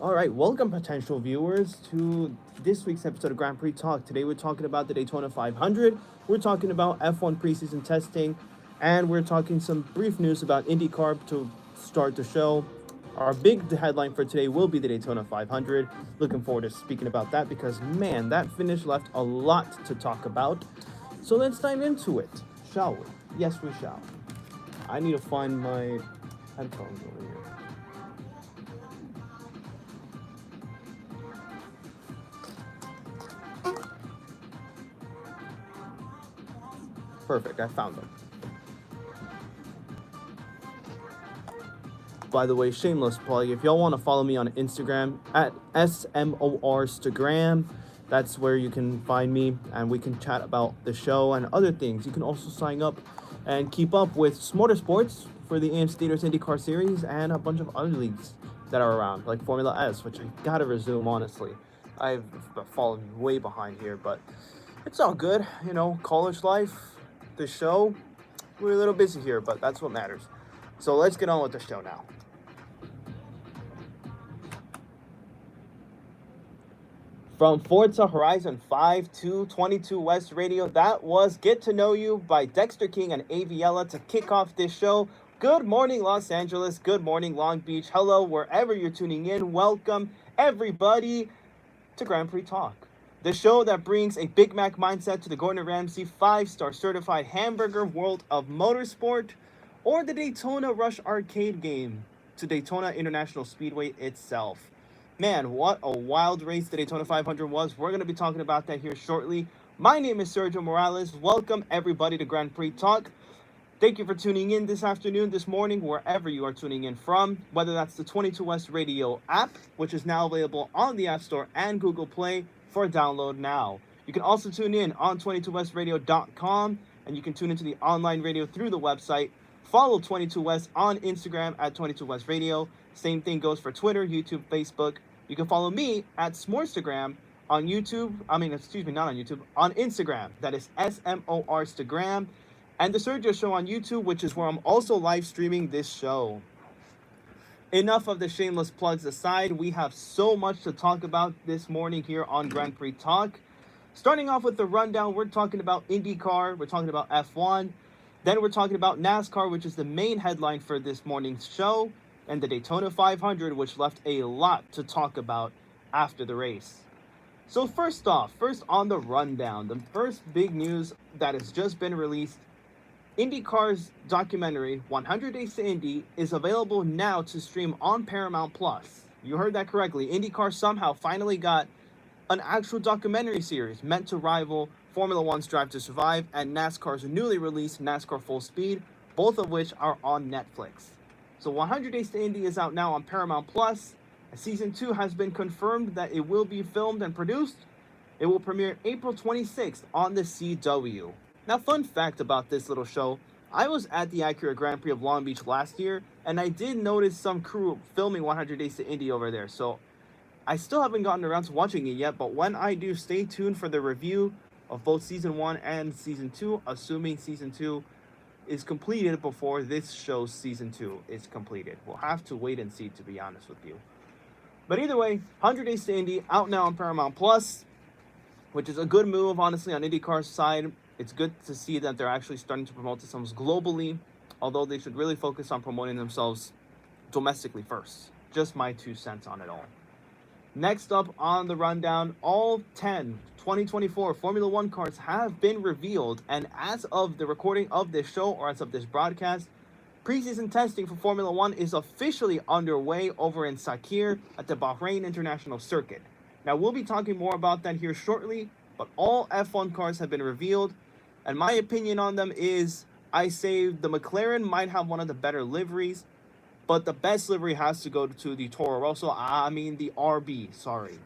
All right, welcome potential viewers to this week's episode of Grand Prix Talk. Today we're talking about the Daytona 500. We're talking about F1 preseason testing, and we're talking some brief news about IndyCar to start the show. Our big headline for today will be the Daytona 500. Looking forward to speaking about that because, man, that finish left a lot to talk about. So let's dive into it, shall we? Yes, we shall. I need to find my headphones over here. Perfect, I found them. By the way, shameless plug, if y'all want to follow me on Instagram at SMORstagram, that's where you can find me and we can chat about the show and other things. You can also sign up and keep up with Motorsports for the AMC Theaters IndyCar Series and a bunch of other leagues that are around, like Formula S, which I gotta resume, honestly. I've fallen way behind here, but it's all good. You know, college life, the show, we're a little busy here, but that's what matters. So let's get on with the show now. From Forza Horizon 5 to 22 West Radio, that was Get to Know You by Dexter King and Aviella to kick off this show. Good morning, Los Angeles. Good morning, Long Beach. Hello, wherever you're tuning in. Welcome, everybody, to Grand Prix Talk, the show that brings a Big Mac mindset to the Gordon Ramsay 5-star certified hamburger world of motorsport, or the Daytona Rush arcade game to Daytona International Speedway itself. Man, what a wild race the Daytona 500 was. We're going to be talking about that here shortly. My name is Sergio Morales. Welcome, everybody, to Grand Prix Talk. Thank you for tuning in this afternoon, this morning, wherever you are tuning in from, whether that's the 22 West Radio app, which is now available on the App Store and Google Play for download now. You can also tune in on 22westradio.com, and you can tune into the online radio through the website. Follow 22 West on Instagram at 22 West Radio. Same thing goes for Twitter, YouTube, Facebook. You can follow me at Smorstagram on YouTube. Not on YouTube, on Instagram. That is SMORstagram. And the Sergio Show on YouTube, which is where I'm also live streaming this show. Enough of the shameless plugs aside, we have so much to talk about this morning here on Grand Prix Talk. Starting off with the rundown, we're talking about IndyCar, we're talking about F1, then we're talking about NASCAR, which is the main headline for this morning's show, and the Daytona 500, which left a lot to talk about after the race. So first on the rundown, the first big news that has just been released, IndyCar's documentary, 100 Days to Indy, is available now to stream on Paramount+. You heard that correctly. IndyCar somehow finally got an actual documentary series meant to rival Formula One's Drive to Survive and NASCAR's newly released NASCAR Full Speed, both of which are on Netflix. So 100 Days to Indy is out now on Paramount+. Season 2 has been confirmed that it will be filmed and produced. It will premiere April 26th on the CW. Now, fun fact about this little show, I was at the Acura Grand Prix of Long Beach last year, and I did notice some crew filming 100 Days to Indy over there. So I still haven't gotten around to watching it yet, but when I do, stay tuned for the review of both Season 1 and Season 2, assuming Season 2 is completed before this show's Season 2 is completed. We'll have to wait and see, to be honest with you. But either way, 100 Days to Indy, out now on Paramount+, which is a good move, honestly, on IndyCar's side. It's good to see that they're actually starting to promote themselves globally, although they should really focus on promoting themselves domestically first. Just my 2 cents on it all. Next up on the rundown, all 10 2024 Formula One cars have been revealed, and as of the recording of this show, or as of this broadcast, preseason testing for Formula One is officially underway over in Sakir at the Bahrain International Circuit. Now, we'll be talking more about that here shortly, but all F1 cars have been revealed, and my opinion on them is, I say the McLaren might have one of the better liveries, but the best livery has to go to the Toro Rosso. The RB, sorry.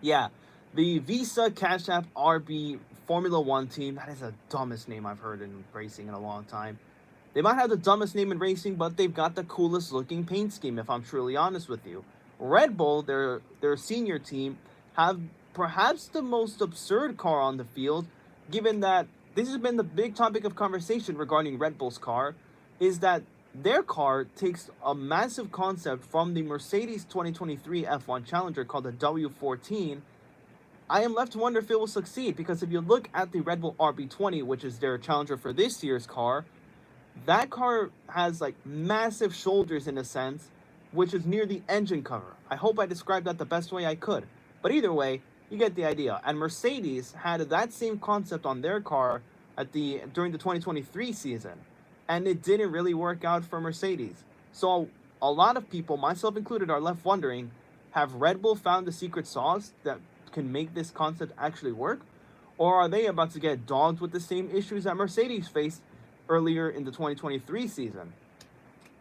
Yeah, the Visa Cash App RB Formula One team. That is the dumbest name I've heard in racing in a long time. They might have the dumbest name in racing, but they've got the coolest looking paint scheme, if I'm truly honest with you. Red Bull, their senior team, have perhaps the most absurd car on the field, given that this has been the big topic of conversation regarding Red Bull's car, is that Their car takes a massive concept from the Mercedes 2023 F1 Challenger called the W14. I am left to wonder if it will succeed, because if you look at the Red Bull RB20, which is their challenger for this year's car, that car has like massive shoulders in a sense, which is near the engine cover. I hope I described that the best way I could. But either way, you get the idea. And Mercedes had that same concept on their car during the 2023 season, and it didn't really work out for Mercedes. So a lot of people, myself included, are left wondering, have Red Bull found the secret sauce that can make this concept actually work? Or are they about to get dogged with the same issues that Mercedes faced earlier in the 2023 season?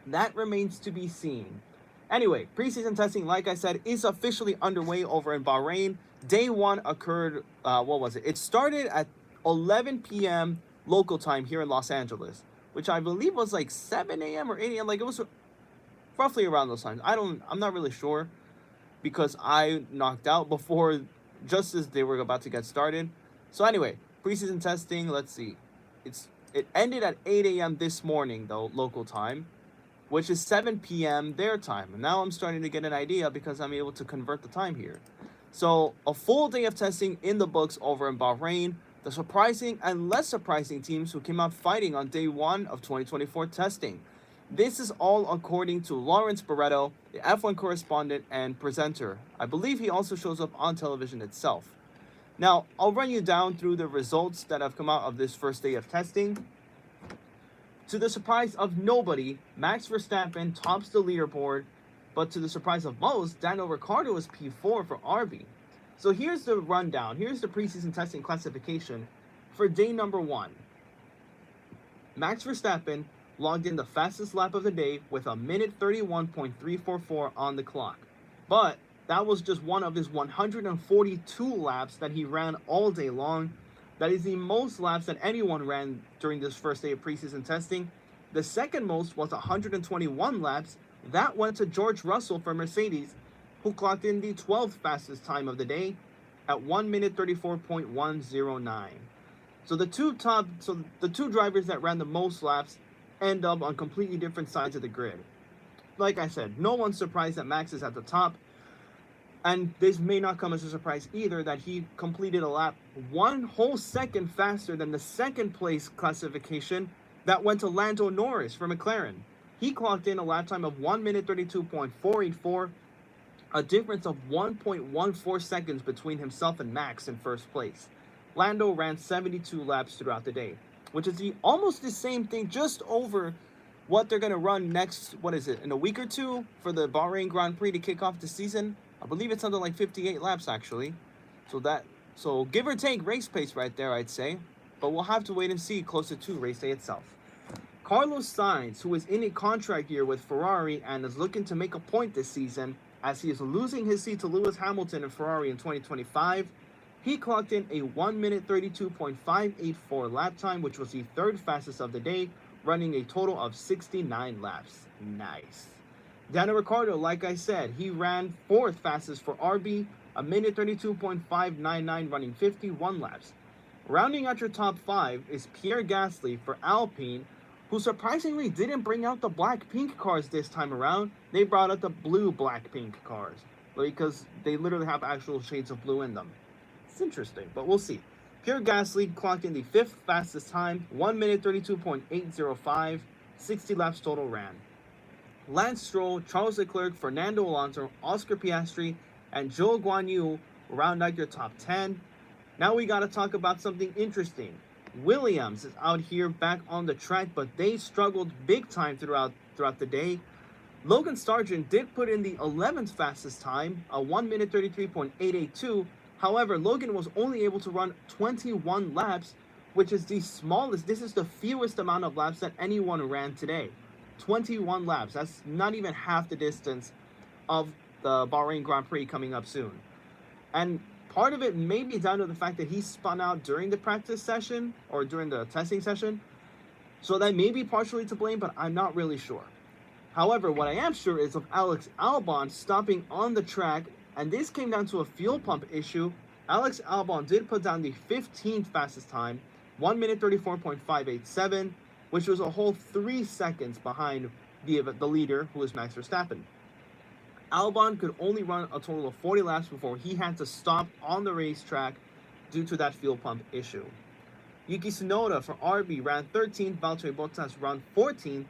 That remains to be seen. Anyway, preseason testing, like I said, is officially underway over in Bahrain. Day one occurred, It started at 11 p.m. local time here in Los Angeles, which I believe was like 7 a.m. or 8 a.m. Like, it was roughly around those times. I'm not really sure, because I knocked out before, just as they were about to get started. So anyway, preseason testing, let's see. It ended at 8 a.m. this morning, though, local time, which is 7 p.m. their time. And now I'm starting to get an idea, because I'm able to convert the time here. So a full day of testing in the books over in Bahrain. The surprising and less surprising teams who came out fighting on day one of 2024 testing. This is all according to Lawrence Barretto, the F1 correspondent and presenter. I believe he also shows up on television itself. Now, I'll run you down through the results that have come out of this first day of testing. To the surprise of nobody, Max Verstappen tops the leaderboard, but to the surprise of most, Daniel Ricciardo is P4 for RB. So here's the rundown. Here's the preseason testing classification for day number one. Max Verstappen logged in the fastest lap of the day with a minute 31.344 on the clock. But that was just one of his 142 laps that he ran all day long. That is the most laps that anyone ran during this first day of preseason testing. The second most was 121 laps. That went to George Russell for Mercedes, who clocked in the 12th fastest time of the day at 1 minute 34.109. So the two drivers that ran the most laps end up on completely different sides of the grid. Like I said, no one's surprised that Max is at the top. And this may not come as a surprise either, that he completed a lap 1 whole second faster than the second place classification that went to Lando Norris for McLaren. He clocked in a lap time of 1 minute 32.484, a difference of 1.14 seconds between himself and Max in first place. Lando ran 72 laps throughout the day, which is almost the same thing, just over what they're going to run next, in a week or two for the Bahrain Grand Prix to kick off the season. I believe it's something like 58 laps, actually. So give or take race pace right there, I'd say. But we'll have to wait and see closer to race day itself. Carlos Sainz, who is in a contract year with Ferrari and is looking to make a point this season, as he is losing his seat to Lewis Hamilton in Ferrari in 2025, he clocked in a 1 minute 32.584 lap time, which was the third fastest of the day, running a total of 69 laps. Nice. Daniel Ricciardo, like I said, he ran fourth fastest for RB, a minute 32.599, running 51 laps. Rounding out your top five is Pierre Gasly for Alpine, who surprisingly didn't bring out the black-pink cars this time around. They brought out the blue-black-pink cars, because they literally have actual shades of blue in them. It's interesting, but we'll see. Pierre Gasly clocked in the fifth fastest time, 1 minute 32.805, 60 laps total ran. Lance Stroll, Charles Leclerc, Fernando Alonso, Oscar Piastri, and Zhou Guanyu round out your top 10. Now we got to talk about something interesting. Williams is out here back on the track, but they struggled big time throughout the day. Logan Sargent did put in the 11th fastest time, a 1 minute 33.882. However, Logan was only able to run 21 laps, which is the smallest. This is the fewest amount of laps that anyone ran today. 21 laps. That's not even half the distance of the Bahrain Grand Prix coming up soon. And part of it may be down to the fact that he spun out during the practice session or during the testing session. So that may be partially to blame, but I'm not really sure. However, what I am sure is of Alex Albon stopping on the track, and this came down to a fuel pump issue. Alex Albon did put down the 15th fastest time, 1 minute 34.587, which was a whole 3 seconds behind the leader, who is Max Verstappen. Albon could only run a total of 40 laps before he had to stop on the racetrack due to that fuel pump issue. Yuki Tsunoda for RB ran 13th, Valtteri Bottas ran 14th.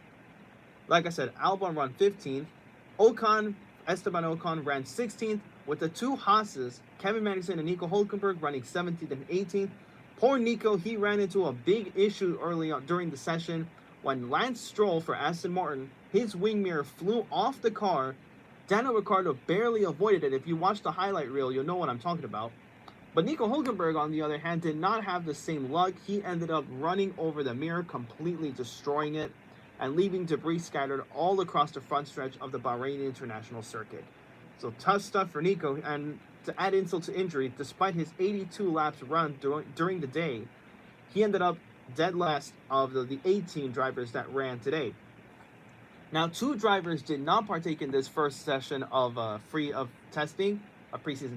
Like I said, Albon ran 15th. Esteban Ocon ran 16th, with the two Haas's, Kevin Magnussen and Nico Hülkenberg, running 17th and 18th. Poor Nico, he ran into a big issue early on during the session when Lance Stroll for Aston Martin, his wing mirror flew off the car. Daniel Ricciardo barely avoided it. If you watch the highlight reel, you'll know what I'm talking about. But Nico Hülkenberg, on the other hand, did not have the same luck. He ended up running over the mirror, completely destroying it, and leaving debris scattered all across the front stretch of the Bahrain International Circuit. So tough stuff for Nico, and to add insult to injury, despite his 82 laps run during the day, he ended up dead last of the 18 drivers that ran today. Now, two drivers did not partake in this first session of preseason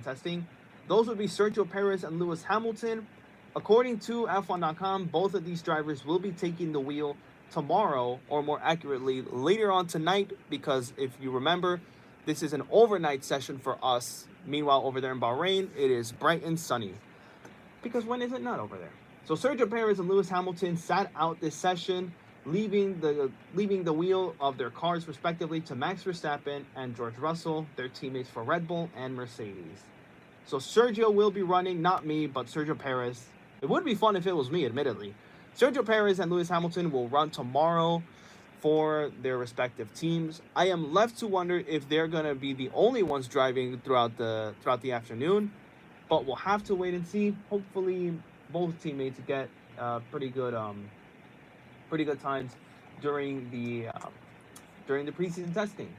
testing. Those would be Sergio Perez and Lewis Hamilton. According to F1.com, both of these drivers will be taking the wheel tomorrow, or more accurately, later on tonight, because if you remember, this is an overnight session for us. Meanwhile, over there in Bahrain, it is bright and sunny. Because when is it not over there? So Sergio Perez and Lewis Hamilton sat out this session, leaving the wheel of their cars respectively to Max Verstappen and George Russell, their teammates for Red Bull and Mercedes. So Sergio will be running, not me, but Sergio Perez. It would be fun if it was me, admittedly. Sergio Perez and Lewis Hamilton will run tomorrow for their respective teams. I am left to wonder if they're going to be the only ones driving throughout the afternoon, but we'll have to wait and see. Hopefully both teammates get pretty good times during the preseason testing.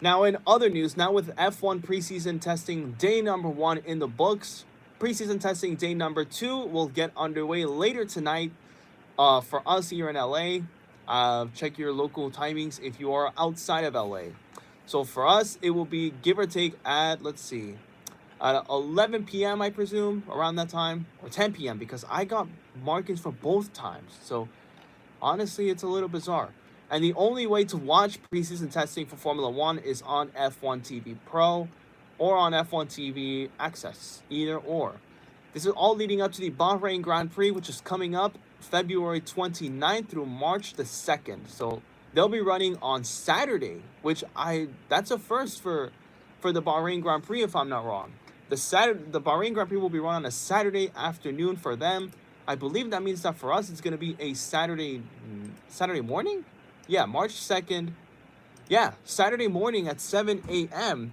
Now, in other news, now with F1 preseason testing day number 1 in the books, preseason testing day number 2 will get underway later tonight for us here in LA. Check your local timings if you are outside of LA. So for us, it will be give or take at, at 11 p.m., I presume, around that time, or 10 p.m., because I got markings for both times. So honestly, it's a little bizarre. And the only way to watch preseason testing for Formula 1 is on F1 TV Pro or on F1 TV Access, either or. This is all leading up to the Bahrain Grand Prix, which is coming up February 29th through March the 2nd. So they'll be running on Saturday, which that's a first for the Bahrain Grand Prix, if I'm not wrong. The Bahrain Grand Prix will be run on a Saturday afternoon for them. I believe that means that for us, it's going to be a Saturday morning? Yeah, March 2nd. Yeah, Saturday morning at 7 a.m.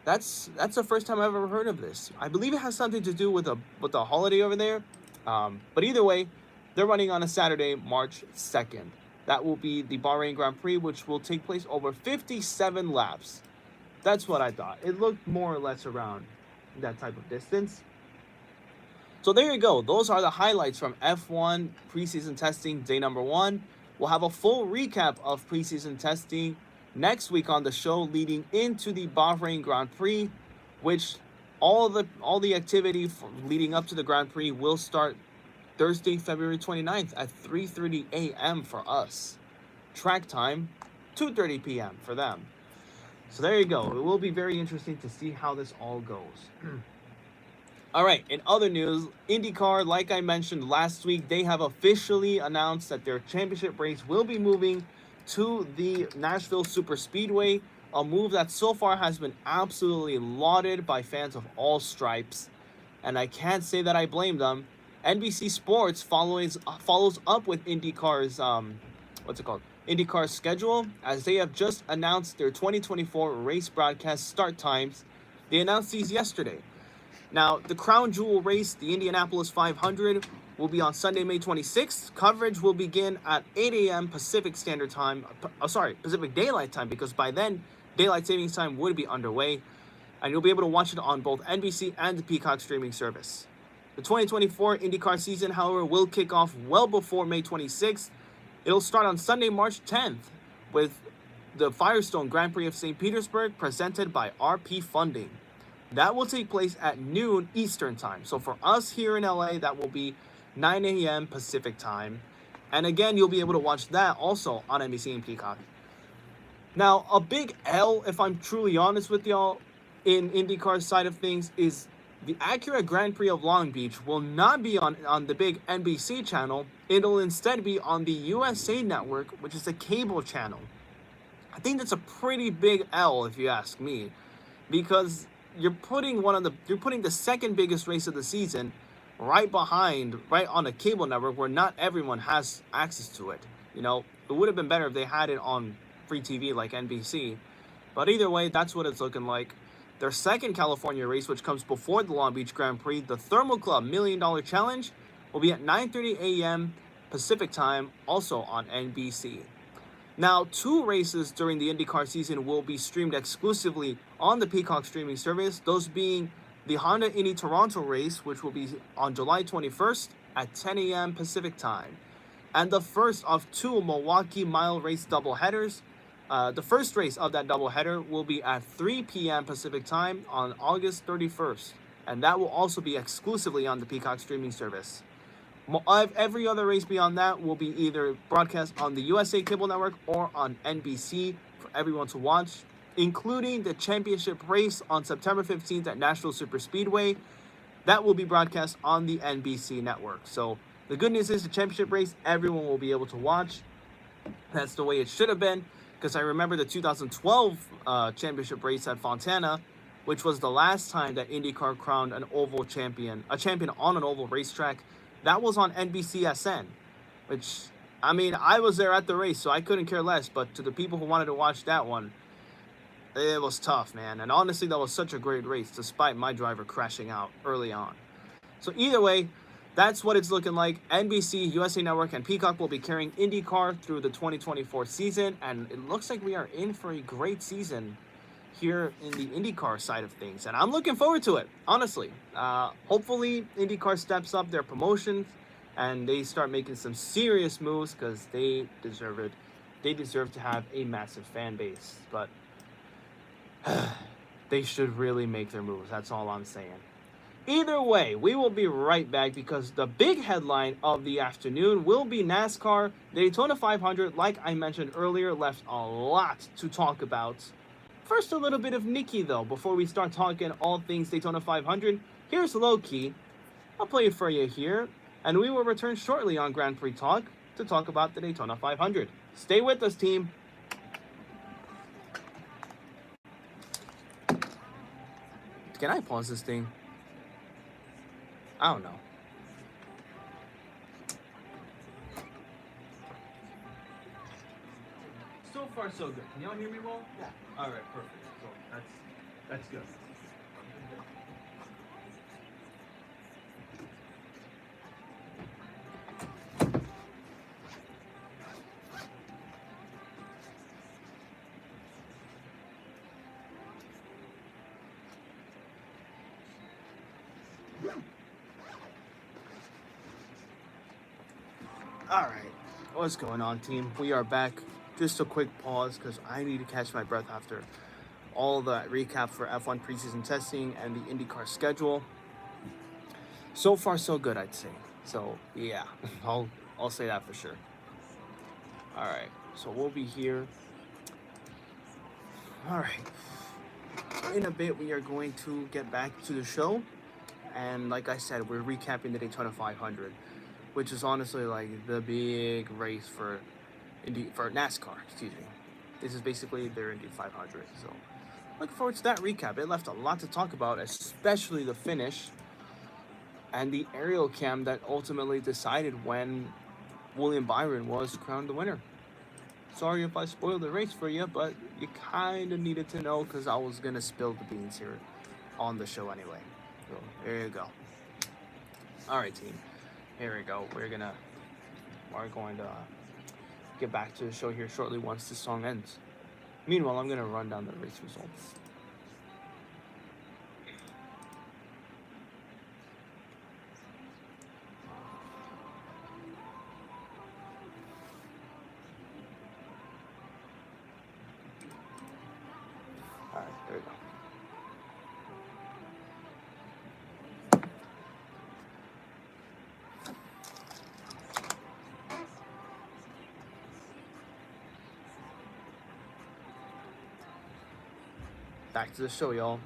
That's the first time I've ever heard of this. I believe it has something to do with the holiday over there. But either way, they're running on a Saturday, March 2nd. That will be the Bahrain Grand Prix, which will take place over 57 laps. That's what I thought. It looked more or less around that type of distance. So there you go. Those are the highlights from F1 preseason testing day number 1. We'll have a full recap of preseason testing next week on the show, leading into the Bahrain Grand Prix, which all the activity leading up to the Grand Prix will start Thursday, February 29th at 3:30 a.m. for us. Track time, 2:30 p.m. for them. So there you go. It will be very interesting to see how this all goes. All right, in other news, IndyCar, like I mentioned last week, they have officially announced that their championship race will be moving to the Nashville Superspeedway, a move that so far has been absolutely lauded by fans of all stripes, and I can't say that I blame them. NBC Sports follows up with IndyCar's IndyCar's schedule, as they have just announced their 2024 race broadcast start times. They announced these yesterday. Now, the crown jewel race, the Indianapolis 500, will be on Sunday, May 26th. Coverage will begin at 8 a.m. Pacific Standard Time. Pacific Daylight Time, because by then, Daylight Savings Time would be underway. And you'll be able to watch it on both NBC and the Peacock streaming service. The 2024 IndyCar season, however, will kick off well before May 26th. It'll start on Sunday, March 10th, with the Firestone Grand Prix of St. Petersburg, presented by RP Funding. That will take place at noon Eastern Time. So for us here in LA, that will be 9 a.m. Pacific Time. And again, you'll be able to watch that also on NBC and Peacock. Now, a big L, if I'm truly honest with y'all, in IndyCar's side of things, is the Acura Grand Prix of Long Beach will not be on the big NBC channel. It'll instead be on the USA Network, which is a cable channel. I think that's a pretty big L, if you ask me, because you're putting the second biggest race of the season right on a cable network where not everyone has access to it. You know, it would have been better if they had it on free TV like NBC. But either way, that's what it's looking like. Their second California race, which comes before the Long Beach Grand Prix, the Thermal Club $1 Million Challenge, will be at 9:30 a.m. Pacific time, also on NBC. Now, two races during the IndyCar season will be streamed exclusively on the Peacock streaming service, those being the Honda Indy Toronto race, which will be on July 21st at 10 a.m. Pacific time, and the first of two Milwaukee Mile Race doubleheaders. The first race of that doubleheader will be at 3 p.m. Pacific time on August 31st, and that will also be exclusively on the Peacock streaming service. Every other race beyond that will be either broadcast on the USA Cable Network or on NBC for everyone to watch, including the championship race on September 15th at National Superspeedway. That will be broadcast on the NBC network. So the good news is the championship race, everyone will be able to watch. That's the way it should have been, because I remember the 2012 championship race at Fontana, which was the last time that IndyCar crowned a champion on an oval racetrack. That was on NBCSN, which, I mean, I was there at the race, so I couldn't care less. But to the people who wanted to watch that one, it was tough, man. And honestly, that was such a great race, despite my driver crashing out early on. So either way, that's what it's looking like. NBC, USA Network, and Peacock will be carrying IndyCar through the 2024 season. And it looks like we are in for a great season here in the IndyCar side of things, and I'm looking forward to it, honestly. Hopefully IndyCar steps up their promotions and they start making some serious moves, because they deserve it. They deserve to have a massive fan base, but they should really make their moves. That's all I'm saying. Either way, we will be right back, because the big headline of the afternoon will be NASCAR. Daytona 500, like I mentioned earlier, left a lot to talk about. First, a little bit of Nikki, though, before we start talking all things Daytona 500. Here's Low Key. I'll play it for you here, and we will return shortly on Grand Prix Talk to talk about the Daytona 500. Stay with us, team. Can I pause this thing? I don't know. So far, so good. Can y'all hear me well? Yeah. All right, perfect. So that's good. All right, what's going on, team? We are back. Just a quick pause, because I need to catch my breath after all the recap for F1 preseason testing and the IndyCar schedule. So far, so good, I'd say. So yeah, I'll say that for sure. All right, so we'll be here. All right, in a bit we are going to get back to the show, and like I said, we're recapping the Daytona 500, which is honestly like the big race for NASCAR, excuse me. This is basically their Indy 500. So looking forward to that recap. It left a lot to talk about, especially the finish and the aerial cam that ultimately decided when William Byron was crowned the winner. Sorry if I spoiled the race for you, but you kind of needed to know, because I was going to spill the beans here on the show anyway. So there you go. All right, team. Here we go. We're going to get back to the show here shortly once this song ends. Meanwhile, I'm going to run down the race results. All right, there we go. Back to the show, y'all.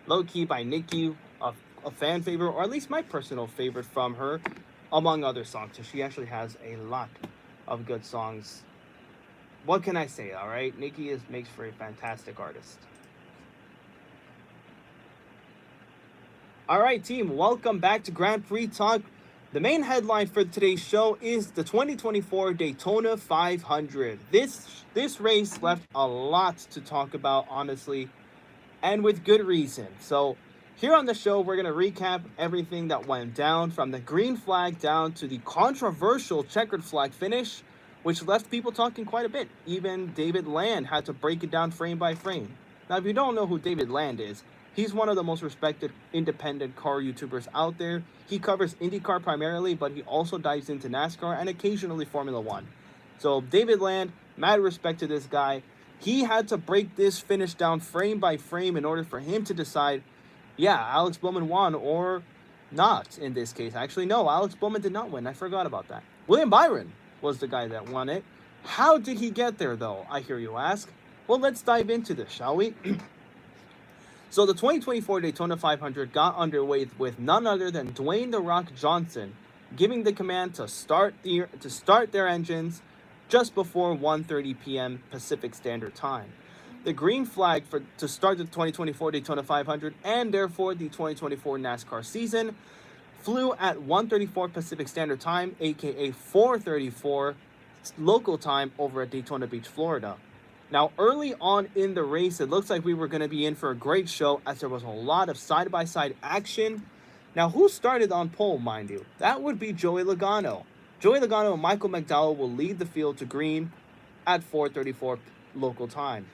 Low Key by Nicki, a fan favorite, or at least my personal favorite from her, among other songs. So she actually has a lot of good songs. What can I say, all right? Nicki makes for a fantastic artist. All right, team, welcome back to Grand Prix Talk. The main headline for today's show is the 2024 Daytona 500. This race left a lot to talk about, honestly, and with good reason. So here on the show, we're going to recap everything that went down, from the green flag down to the controversial checkered flag finish, which left people talking quite a bit. Even David Land had to break it down frame by frame. Now, if you don't know who David Land is, he's one of the most respected independent car YouTubers out there. He covers IndyCar primarily, but he also dives into NASCAR and occasionally Formula One. So David Land, mad respect to this guy. He had to break this finish down frame by frame in order for him to decide, yeah, Alex Bowman won or not in this case. Actually, no, Alex Bowman did not win. I forgot about that. William Byron was the guy that won it. How did he get there, though, I hear you ask? Well, let's dive into this, shall we? So the 2024 Daytona 500 got underway with none other than Dwayne "The Rock" Johnson giving the command to start their engines just before 1:30 p.m. Pacific Standard Time. The green flag to start the 2024 Daytona 500 and therefore the 2024 NASCAR season flew at 1:34 Pacific Standard Time, aka 4:34 local time, over at Daytona Beach, Florida. Now, early on in the race, it looks like we were going to be in for a great show, as there was a lot of side-by-side action. Now, who started on pole, mind you? That would be Joey Logano. Joey Logano and Michael McDowell will lead the field to green at 4:34 local time.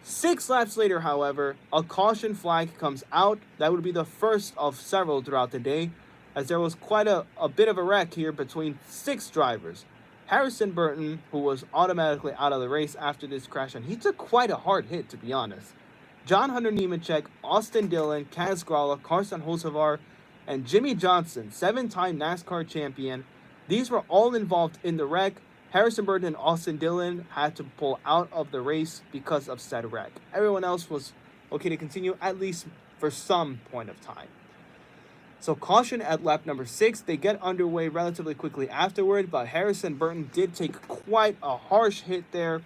6 laps later, however, a caution flag comes out. That would be the first of several throughout the day, as there was quite a bit of a wreck here between 6 drivers. Harrison Burton, who was automatically out of the race after this crash, and he took quite a hard hit, to be honest. John Hunter Nemechek, Austin Dillon, Kaz Grala, Carson Hocevar, and Jimmy Johnson, 7-time NASCAR champion. These were all involved in the wreck. Harrison Burton and Austin Dillon had to pull out of the race because of said wreck. Everyone else was okay to continue, at least for some point of time. So caution at lap number 6. They get underway relatively quickly afterward, but Harrison Burton did take quite a harsh hit there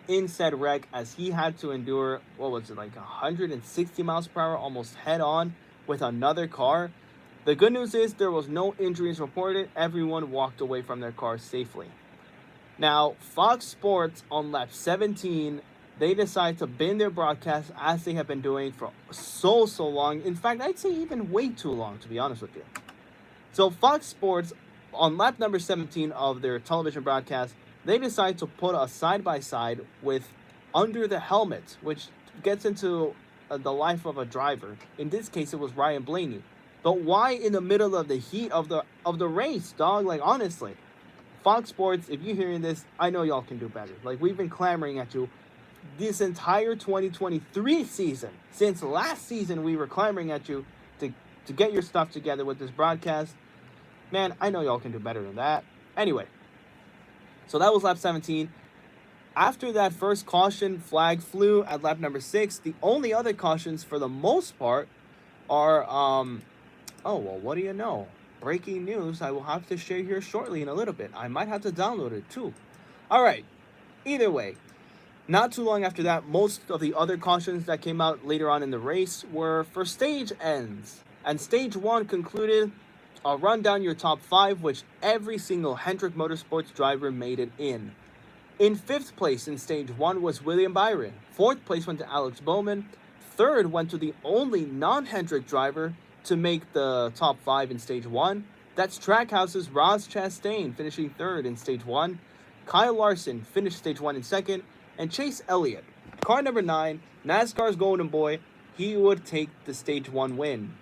in said wreck, as he had to endure, what was it, like 160 miles per hour almost head on with another car. The good news is there was no injuries reported. Everyone walked away from their cars safely. Now, Fox Sports on lap 17, they decide to bin their broadcast, as they have been doing for so long. In fact, I'd say even way too long, to be honest with you. So Fox Sports, on lap number 17 of their television broadcast, they decide to put a side-by-side with Under the Helmet, which gets into the life of a driver. In this case, it was Ryan Blaney. But why in the middle of the heat of the race, dog? Like, honestly, Fox Sports, if you're hearing this, I know y'all can do better. Like, we've been clamoring at you this entire 2023 season. Since last season, we were clamoring at you to get your stuff together with this broadcast. Man, I know y'all can do better than that. Anyway, so that was lap 17. After that first caution flag flew at lap number 6, the only other cautions for the most part are, oh, well, what do you know? Breaking news I will have to share here shortly in a little bit. I might have to download it too. All right, either way, not too long after that, most of the other cautions that came out later on in the race were for stage ends. And stage 1 concluded. I'll run down your top 5, which every single Hendrick Motorsports driver made it in. In 5th place in stage 1 was William Byron. 4th place went to Alex Bowman. 3rd went to the only non-Hendrick driver to make the top 5 in stage 1. That's Trackhouse's Ross Chastain, finishing 3rd in stage 1. Kyle Larson finished stage 1 in 2nd. And Chase Elliott, car number 9, NASCAR's golden boy, he would take the stage 1 win.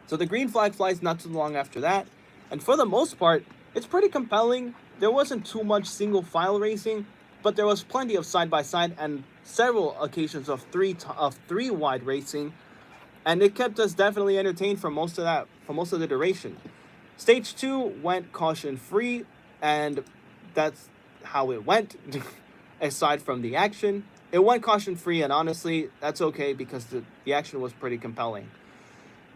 So the green flag flies not too long after that. And for the most part, it's pretty compelling. There wasn't too much single file racing, but there was plenty of side-by-side and several occasions of three wide racing. And it kept us definitely entertained for most of the duration. Stage 2 went caution free, and that's how it went. Aside from the action, it went caution free, and honestly, that's okay because the action was pretty compelling.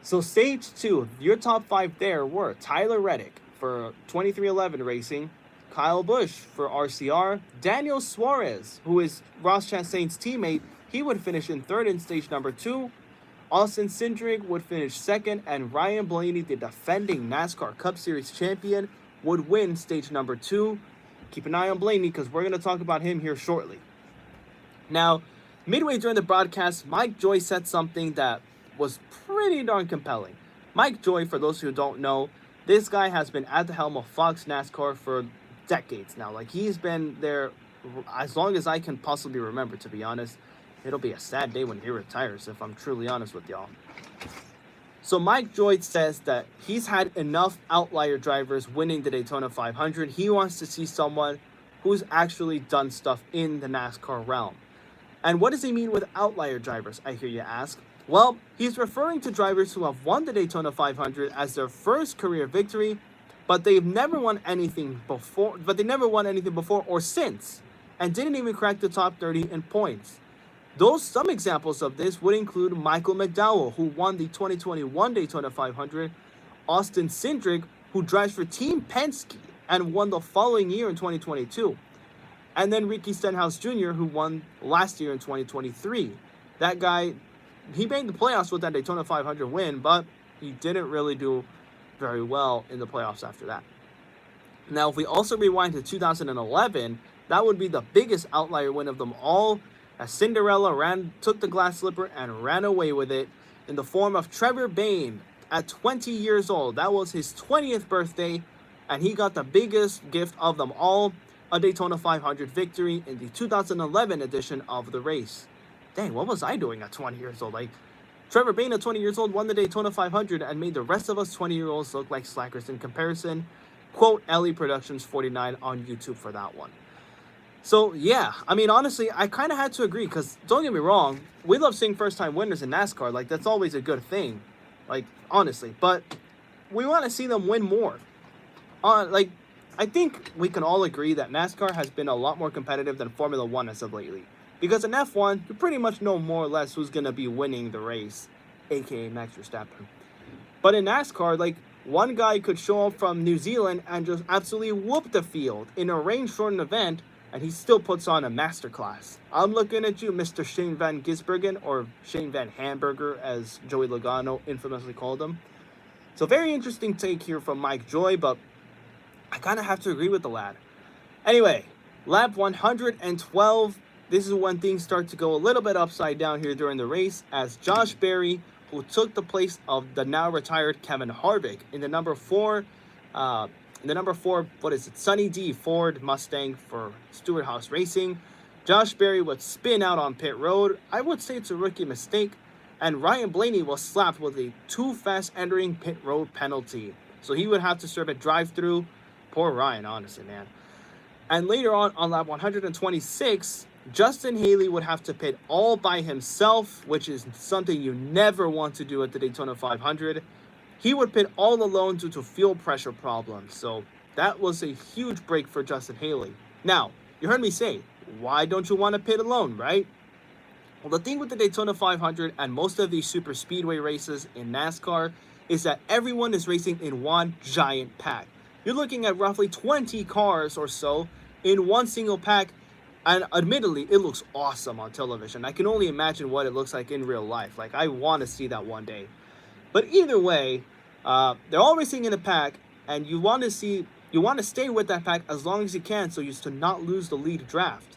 So stage 2, your top 5 there were Tyler Reddick for 2311 Racing, Kyle Busch for RCR, Daniel Suarez, who is Ross Chastain's teammate, he would finish in third in stage number 2. Austin Cindric would finish second, and Ryan Blaney, the defending NASCAR Cup Series champion, would win stage number 2. Keep an eye on Blaney because we're going to talk about him here shortly. Now, midway during the broadcast, Mike Joy said something that was pretty darn compelling. Mike Joy, for those who don't know, this guy has been at the helm of Fox NASCAR for decades now. Like, he's been there as long as I can possibly remember, to be honest. It'll be a sad day when he retires, if I'm truly honest with y'all. So Mike Joy says that he's had enough outlier drivers winning the Daytona 500. He wants to see someone who's actually done stuff in the NASCAR realm. And what does he mean with outlier drivers, I hear you ask? Well, he's referring to drivers who have won the Daytona 500 as their first career victory, but they've never won anything before, or since, and didn't even crack the top 30 in points. Some examples of this would include Michael McDowell, who won the 2021 Daytona 500, Austin Cindric, who drives for Team Penske and won the following year in 2022, and then Ricky Stenhouse Jr., who won last year in 2023. That guy, he made the playoffs with that Daytona 500 win, but he didn't really do very well in the playoffs after that. Now, if we also rewind to 2011, that would be the biggest outlier win of them all, as Cinderella took the glass slipper and ran away with it in the form of Trevor Bayne at 20 years old. That was his 20th birthday, and he got the biggest gift of them all, a Daytona 500 victory in the 2011 edition of the race. Dang, what was I doing at 20 years old? Like, Trevor Bayne at 20 years old won the Daytona 500 and made the rest of us 20-year-olds look like slackers in comparison. Quote Ellie Productions 49 on YouTube for that one. So, yeah, I mean, honestly, I kind of had to agree because, don't get me wrong, we love seeing first-time winners in NASCAR. Like, that's always a good thing, like, honestly. But we want to see them win more. I think we can all agree that NASCAR has been a lot more competitive than Formula One as of lately. Because in F1, you pretty much know more or less who's going to be winning the race, a.k.a. Max Verstappen. But in NASCAR, like, one guy could show up from New Zealand and just absolutely whoop the field in a rain-shortened event, and he still puts on a masterclass. I'm looking at you, Mr. Shane Van Gisbergen, or Shane Van Hamburger, as Joey Logano infamously called him. So very interesting take here from Mike Joy, but I kind of have to agree with the lad. Anyway, lap 112, this is when things start to go a little bit upside down here during the race, as Josh Berry, who took the place of the now retired Kevin Harvick in the number 4, Sunny D Ford Mustang for Stewart Haas Racing. Josh Berry would spin out on pit road. I would say it's a rookie mistake. And Ryan Blaney was slapped with a too fast entering pit road penalty. So he would have to serve a drive-through. Poor Ryan, honestly, man. And later on lap 126, Justin Haley would have to pit all by himself, which is something you never want to do at the Daytona 500. He would pit all alone due to fuel pressure problems. So that was a huge break for Justin Haley. Now, you heard me say, why don't you want to pit alone, right? Well, the thing with the Daytona 500 and most of these super speedway races in NASCAR is that everyone is racing in one giant pack. You're looking at roughly 20 cars or so in one single pack, and admittedly, it looks awesome on television. I can only imagine what it looks like in real life. Like, I want to see that one day. But either way, they're all racing in a pack, and you want to stay with that pack as long as you can so as to not lose the lead draft.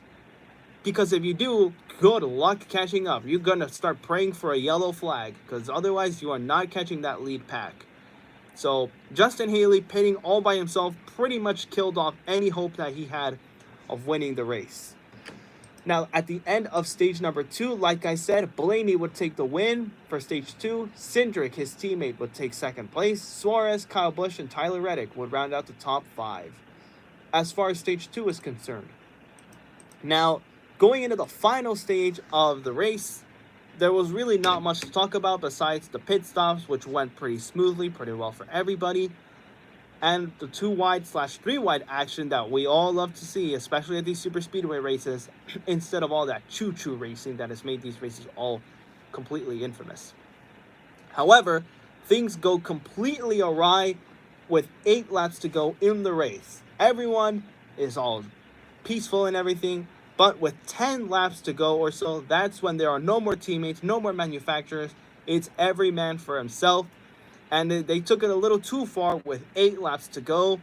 Because if you do, good luck catching up. You're going to start praying for a yellow flag, because otherwise you are not catching that lead pack. So Justin Haley pitting all by himself pretty much killed off any hope that he had of winning the race. Now, at the end of stage number 2, like I said, Blaney would take the win for stage 2. Cindric, his teammate, would take second place. Suarez, Kyle Busch, and Tyler Reddick would round out the top 5 as far as stage 2 is concerned. Now, going into the final stage of the race, there was really not much to talk about besides the pit stops, which went pretty smoothly, pretty well for everybody, and the 2 wide/3 wide action that we all love to see, especially at these super speedway races, instead of all that choo-choo racing that has made these races all completely infamous. However, things go completely awry with 8 laps to go in the race. Everyone is all peaceful and everything, but with 10 laps to go or so, that's when there are no more teammates, no more manufacturers. It's every man for himself, and they took it a little too far with 8 laps to go.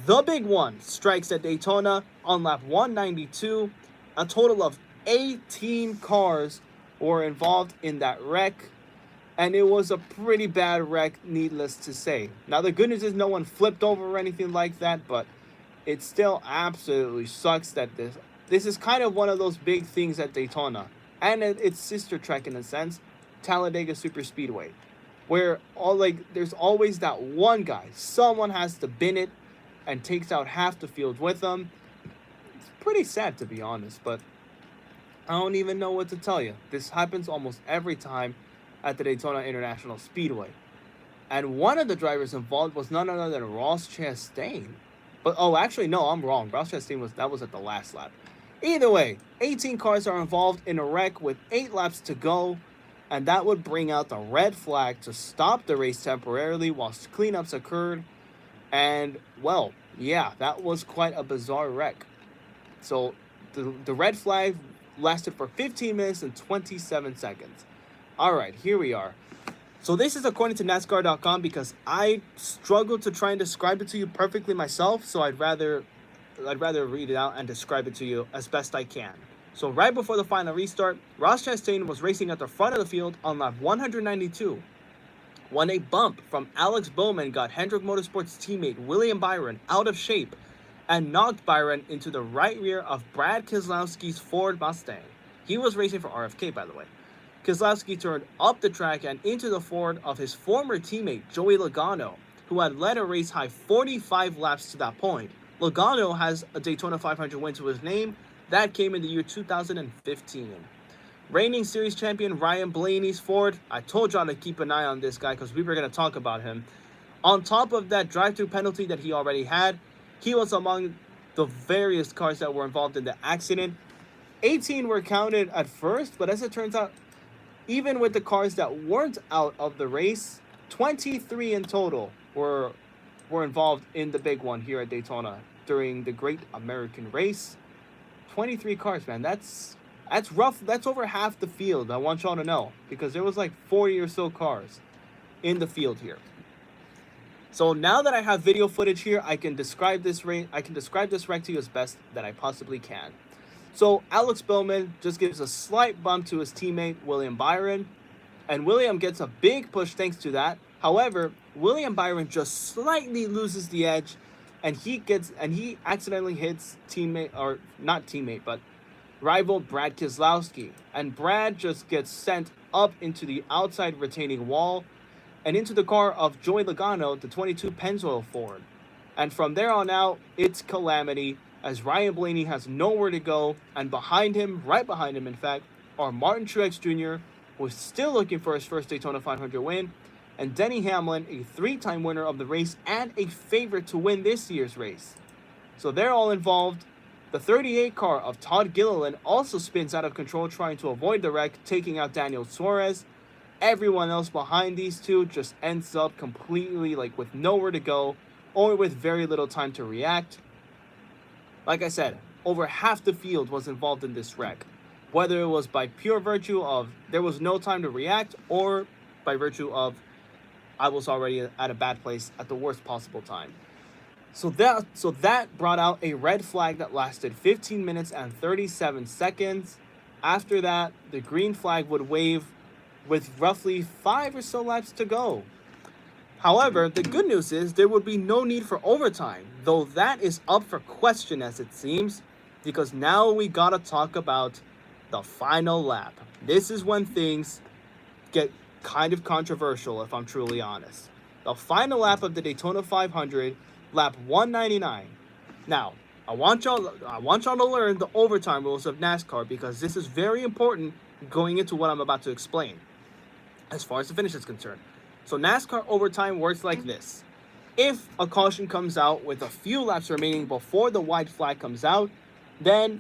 The big one strikes at Daytona on lap 192. A total of 18 cars were involved in that wreck, and it was a pretty bad wreck, needless to say. Now, the good news is no one flipped over or anything like that, but it still absolutely sucks that this is kind of one of those big things at Daytona, and its sister track in a sense, Talladega Superspeedway, where there's always that one guy, someone has to bin it and takes out half the field with them. It's pretty sad, to be honest, but I don't even know what to tell you. This happens almost every time at the Daytona International Speedway. And one of the drivers involved was none other than Ross Chastain. But, actually, no, I'm wrong. Ross Chastain was at the last lap. Either way, 18 cars are involved in a wreck with 8 laps to go, and that would bring out the red flag to stop the race temporarily whilst cleanups occurred. And, well, yeah, that was quite a bizarre wreck. So, the red flag lasted for 15 minutes and 27 seconds. All right, here we are. So this is according to NASCAR.com because I struggled to try and describe it to you perfectly myself. So I'd rather read it out and describe it to you as best I can. So right before the final restart, Ross Chastain was racing at the front of the field on lap 192 when a bump from Alex Bowman got Hendrick Motorsports teammate William Byron out of shape and knocked Byron into the right rear of Brad Keselowski's Ford Mustang. He was racing for RFK, by the way. Keselowski turned up the track and into the Ford of his former teammate Joey Logano, who had led a race high 45 laps to that point. Logano has a Daytona 500 win to his name. That came in the year 2015. Reigning series champion Ryan Blaney's Ford. I told y'all to keep an eye on this guy because we were going to talk about him. On top of that drive-through penalty that he already had, he was among the various cars that were involved in the accident. 18 were counted at first, but as it turns out, even with the cars that weren't out of the race, 23 in total were involved in the big one here at Daytona during the Great American Race. 23 cars, man. That's rough. That's over half the field. I want y'all to know because there was like 40 or so cars in the field here. So now that I have video footage here, I can describe this wreck to you as best that I possibly can. So Alex Bowman just gives a slight bump to his teammate William Byron, and William gets a big push thanks to that. However, William Byron just slightly loses the edge, and he accidentally hits rival Brad Keselowski, and Brad just gets sent up into the outside retaining wall and into the car of Joey Logano, the 22 Pennzoil Ford. And from there on out, it's calamity, as Ryan Blaney has nowhere to go, and right behind him, in fact, are Martin Truex Jr., who is still looking for his first Daytona 500 win, and Denny Hamlin, a 3-time winner of the race and a favorite to win this year's race. So they're all involved. The 38 car of Todd Gilliland also spins out of control trying to avoid the wreck, taking out Daniel Suarez. Everyone else behind these two just ends up completely with nowhere to go or with very little time to react. Like I said, over half the field was involved in this wreck, whether it was by pure virtue of there was no time to react or by virtue of I was already at a bad place at the worst possible time. So that brought out a red flag that lasted 15 minutes and 37 seconds. After that, the green flag would wave with roughly 5 or so laps to go. However, the good news is there would be no need for overtime, though that is up for question as it seems, because now we gotta talk about the final lap. This is when things get kind of controversial, if I'm truly honest. The final lap of the Daytona 500, lap 199. Now, I want y'all to learn the overtime rules of NASCAR because this is very important going into what I'm about to explain as far as the finish is concerned. So NASCAR overtime works like this. If a caution comes out with a few laps remaining before the white flag comes out, then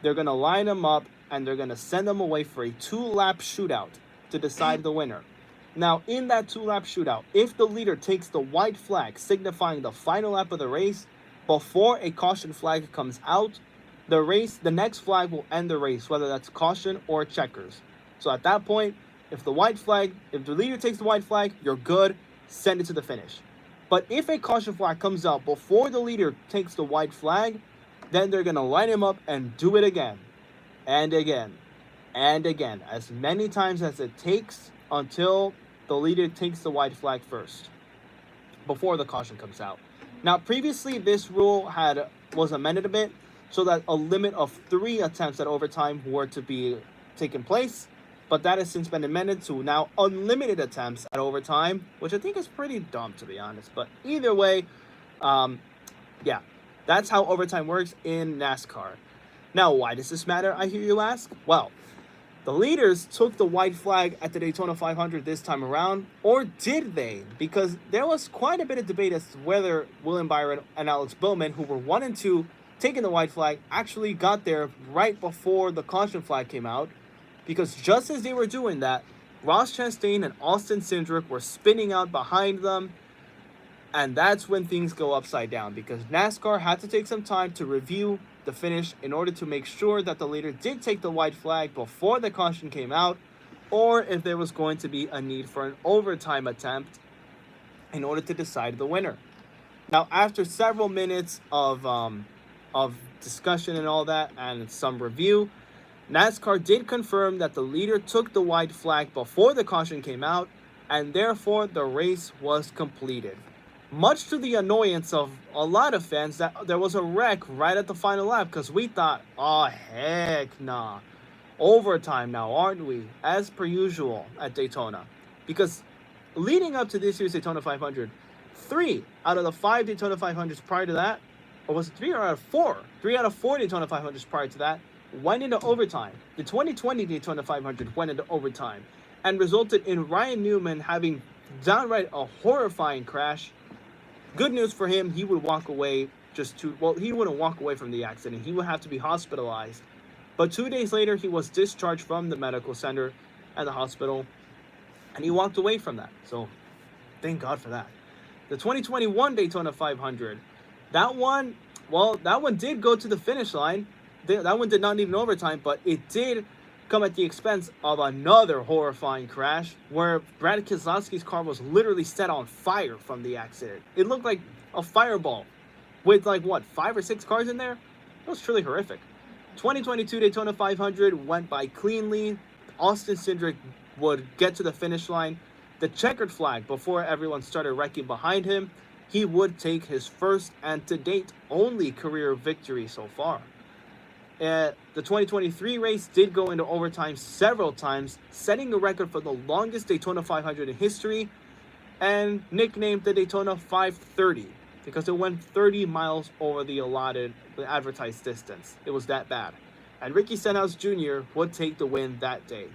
they're going to line them up and they're going to send them away for a 2-lap shootout to decide the winner. Now, in that 2-lap shootout, if the leader takes the white flag signifying the final lap of the race before a caution flag comes out, the next flag will end the race, whether that's caution or checkers. So at that point, if the leader takes the white flag, you're good, send it to the finish. But if a caution flag comes out before the leader takes the white flag, then they're going to line him up and do it again, and again, and again, as many times as it takes until the leader takes the white flag first, before the caution comes out. Now, previously, this rule was amended a bit so that a limit of 3 attempts at overtime were to be taking place, but that has since been amended to now unlimited attempts at overtime, which I think is pretty dumb, to be honest. But either way, yeah, that's how overtime works in NASCAR. Now, why does this matter, I hear you ask? Well, the leaders took the white flag at the Daytona 500 this time around, or did they? Because there was quite a bit of debate as to whether William Byron and Alex Bowman, who were 1 and 2, taking the white flag, actually got there right before the caution flag came out. Because just as they were doing that, Ross Chastain and Austin Cindric were spinning out behind them. And that's when things go upside down, because NASCAR had to take some time to review the finish in order to make sure that the leader did take the white flag before the caution came out, or if there was going to be a need for an overtime attempt in order to decide the winner. Now, after several minutes of discussion and all that, and some review, NASCAR did confirm that the leader took the white flag before the caution came out, and therefore the race was completed. Much to the annoyance of a lot of fans, that there was a wreck right at the final lap, because we thought, oh heck nah, overtime now, aren't we? As per usual at Daytona. Because leading up to this year's Daytona 500, 3 out of the 5 Daytona 500s prior to that, or was it 3 out of 4? 3 out of 4 Daytona 500s prior to that went into overtime. The 2020 Daytona 500 went into overtime and resulted in Ryan Newman having downright a horrifying crash. Good news for him, he would walk away he wouldn't walk away from the accident. He would have to be hospitalized. But 2 days later, he was discharged from the medical center at the hospital, and he walked away from that. So thank God for that. The 2021 Daytona 500, that one did go to the finish line. That one did not need an overtime, but it did come at the expense of another horrifying crash where Brad Keselowski's car was literally set on fire from the accident. It looked like a fireball with 5 or 6 cars in there. It was truly horrific. 2022 Daytona 500 went by cleanly. Austin Cindric would get to the finish line. The checkered flag before everyone started wrecking behind him. He would take his first and to date only career victory so far. The 2023 race did go into overtime several times, setting a record for the longest Daytona 500 in history, and nicknamed the Daytona 530 because it went 30 miles over the advertised distance. It was that bad. And Ricky Stenhouse Jr. would take the win that day.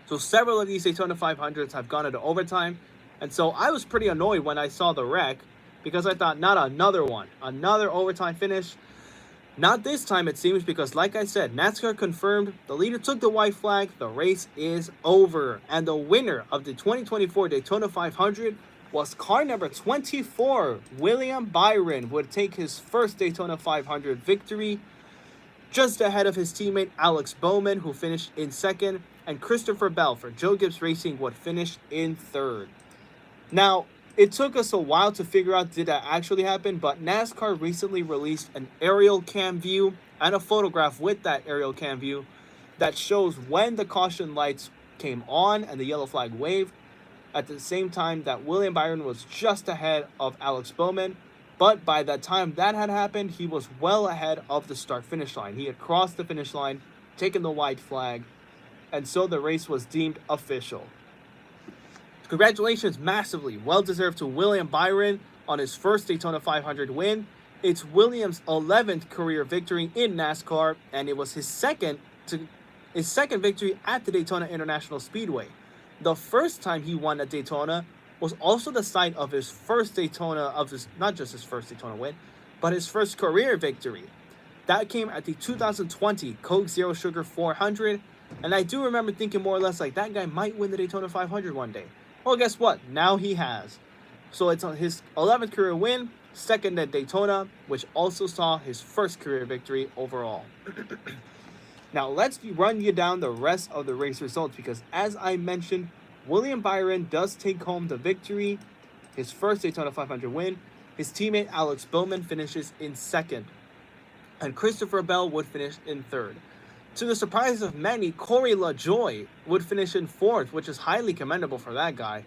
So several of these Daytona 500s have gone into overtime, and so I was pretty annoyed when I saw the wreck because I thought, not another one, another overtime finish. Not this time, it seems, because like I said, NASCAR confirmed the leader took the white flag, the race is over. And the winner of the 2024 Daytona 500 was car number 24. William Byron would take his first Daytona 500 victory, just ahead of his teammate Alex Bowman, who finished in second, and Christopher Bell for Joe Gibbs Racing would finish in third. Now, it took us a while to figure out did that actually happen, but NASCAR recently released an aerial cam view and a photograph with that aerial cam view that shows when the caution lights came on and the yellow flag waved, at the same time that William Byron was just ahead of Alex Bowman. But by the time that had happened, he was well ahead of the start-finish line. He had crossed the finish line, taken the white flag, and so the race was deemed official. Congratulations massively, well-deserved to William Byron on his first Daytona 500 win. It's Williams' 11th career victory in NASCAR, and it was his second to his second victory at the Daytona International Speedway. The first time he won at Daytona was also the site of his first Daytona, not just his first Daytona win, but his first career victory. That came at the 2020 Coke Zero Sugar 400, and I do remember thinking more or less like that guy might win the Daytona 500 one day. Well, guess what? Now he has. So it's on his 11th career win, second at Daytona, which also saw his first career victory overall. Now let's run you down the rest of the race results because as I mentioned, William Byron does take home the victory, his first Daytona 500 win. His teammate Alex Bowman finishes in second, and Christopher Bell would finish in third. To the surprise of many, Corey LaJoie would finish in fourth, which is highly commendable for that guy.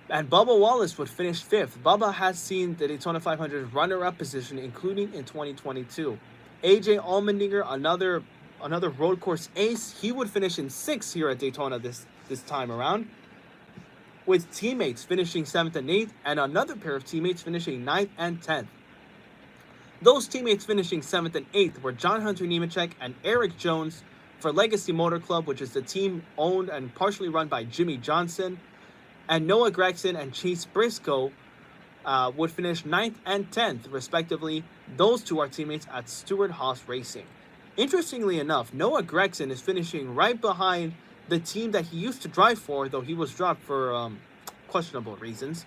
And Bubba Wallace would finish fifth. Bubba has seen the Daytona 500 runner-up position, including in 2022. AJ Allmendinger, another road course ace, he would finish in sixth here at Daytona this time around, with teammates finishing 7th and 8th, and another pair of teammates finishing 9th and 10th. Those teammates finishing 7th and 8th were John Hunter Nemechek and Eric Jones for Legacy Motor Club, which is the team owned and partially run by Jimmy Johnson, and Noah Gregson and Chase Briscoe would finish 9th and 10th, respectively. Those two are teammates at Stewart-Haas Racing. Interestingly enough, Noah Gregson is finishing right behind the team that he used to drive for, though he was dropped for questionable reasons.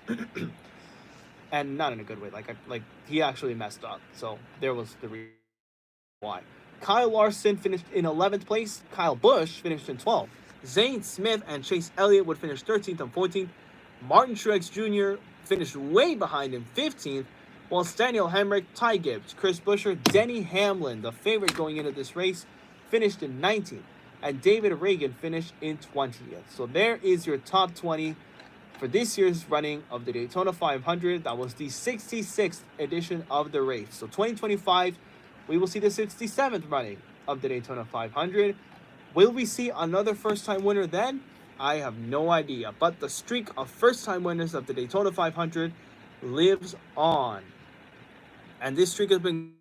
And not in a good way. Like he actually messed up. So there was the reason why. Kyle Larson finished in 11th place. Kyle Busch finished in 12th. Zane Smith and Chase Elliott would finish 13th and 14th. Martin Truex Jr. finished way behind in 15th, while Daniel Hemrick, Ty Gibbs, Chris Buescher, Denny Hamlin, the favorite going into this race, finished in 19th, and David Reagan finished in 20th. So there is your top 20 for this year's running of the Daytona 500. That was the 66th edition of the race. So 2025, we will see the 67th running of the Daytona 500. Will we see another first-time winner then? I have no idea. But the streak of first-time winners of the Daytona 500 lives on. And this streak has been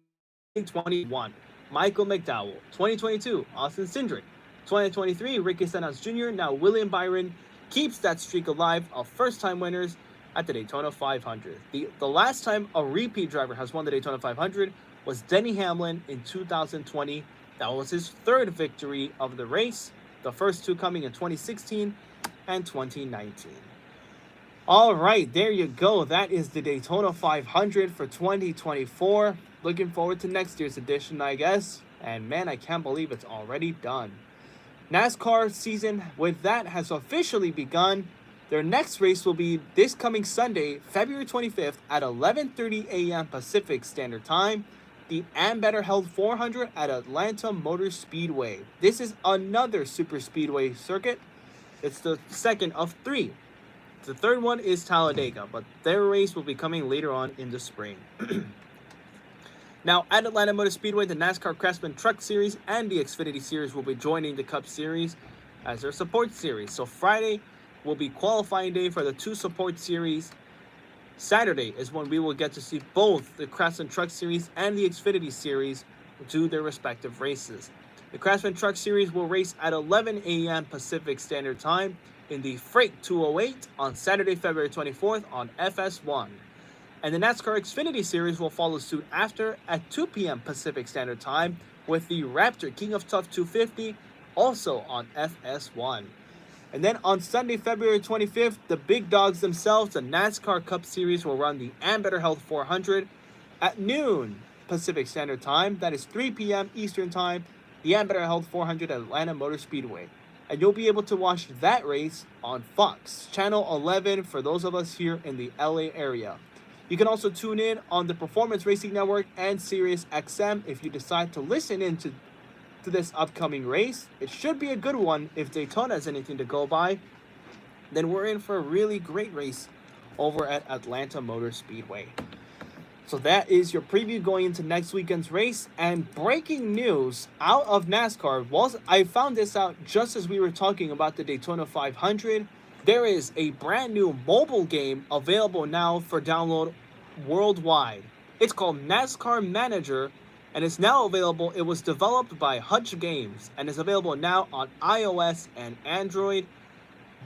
2021. Michael McDowell. 2022, Austin Cindric. 2023, Ricky Stenhouse Jr. Now William Byron keeps that streak alive of first-time winners at the Daytona 500. The last time a repeat driver has won the Daytona 500 was Denny Hamlin in 2020. That was his third victory of the race, the first two coming in 2016 and 2019. All right, there you go. That is the Daytona 500 for 2024. Looking forward to next year's edition, I guess. And man, I can't believe it's already done. NASCAR season with that has officially begun. Their next race will be this coming Sunday, February 25th at 11:30 a.m. Pacific Standard Time. The Ambetter Held 400 at Atlanta Motor Speedway. This is another super speedway circuit. It's the second of three. The third one is Talladega, but their race will be coming later on in the spring. Now, at Atlanta Motor Speedway, the NASCAR Craftsman Truck Series and the Xfinity Series will be joining the Cup Series as their support series. So Friday will be qualifying day for the two support series. Saturday is when we will get to see both the Craftsman Truck Series and the Xfinity Series do their respective races. The Craftsman Truck Series will race at 11 a.m. Pacific Standard Time in the Freight 208 on Saturday, February 24th on FS1. And the NASCAR Xfinity Series will follow suit after at 2 p.m. Pacific Standard Time with the Raptor King of Tough 250 also on FS1. And then on Sunday, February 25th, the big dogs themselves, the NASCAR Cup Series, will run the Ambetter Health 400 at noon Pacific Standard Time. That is 3 p.m. Eastern Time, the Ambetter Health 400 at Atlanta Motor Speedway. And you'll be able to watch that race on Fox, Channel 11 for those of us here in the LA area. You can also tune in on the Performance Racing Network and Sirius XM if you decide to listen in to this upcoming race. It should be a good one. If Daytona is anything to go by, then we're in for a really great race over at Atlanta Motor Speedway. So that is your preview going into next weekend's race. And breaking news out of NASCAR, I found this out just as we were talking about the Daytona 500. There is a brand new mobile game available now for download worldwide. It's called NASCAR Manager, and it's now available. It was developed by Hutch Games and is available now on iOS and Android.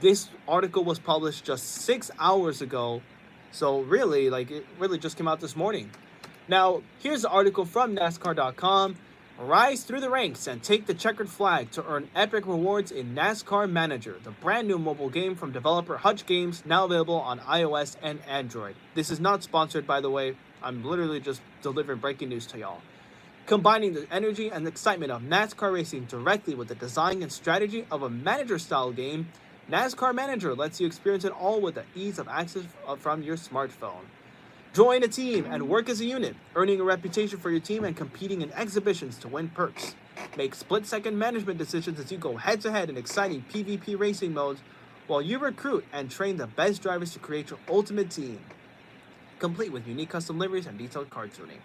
This article was published just 6 hours ago, so really, it really just came out this morning. Now, here's the article from NASCAR.com. Rise through the ranks and take the checkered flag to earn epic rewards in NASCAR Manager, the brand new mobile game from developer Hutch Games, now available on iOS and Android. This is not sponsored, by the way. I'm literally just delivering breaking news to y'all. Combining the energy and excitement of NASCAR racing directly with the design and strategy of a manager-style game, NASCAR Manager lets you experience it all with the ease of access from your smartphone. Join a team and work as a unit, earning a reputation for your team and competing in exhibitions to win perks. Make split-second management decisions as you go head-to-head in exciting PvP racing modes while you recruit and train the best drivers to create your ultimate team, complete with unique custom liveries and detailed car tuning.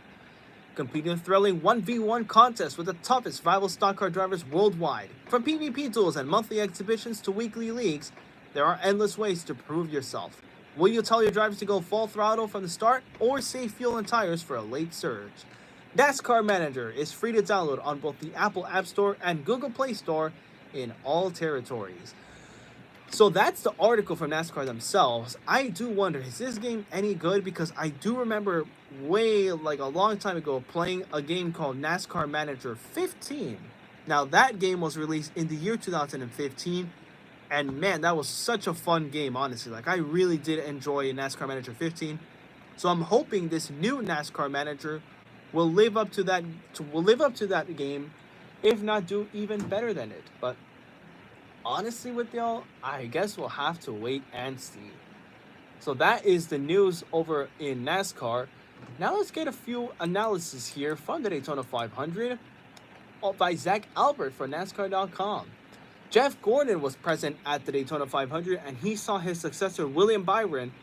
Compete in a thrilling 1v1 contest with the toughest rival stock car drivers worldwide. From PvP tools and monthly exhibitions to weekly leagues, there are endless ways to prove yourself. Will you tell your drivers to go full throttle from the start or save fuel and tires for a late surge? NASCAR Manager is free to download on both the Apple App Store and Google Play Store in all territories. So that's the article from NASCAR themselves. I do wonder, is this game any good? Because I do remember a long time ago playing a game called NASCAR Manager 15. Now that game was released in the year 2015. And man, that was such a fun game, honestly. I really did enjoy NASCAR Manager 15. So I'm hoping this new NASCAR Manager will live up to that game, if not do even better than it. But honestly with y'all, I guess we'll have to wait and see. So that is the news over in NASCAR. Now let's get a few analysis here from the Daytona 500 by Zach Albert for NASCAR.com. Jeff Gordon was present at the Daytona 500, and he saw his successor, William Byron,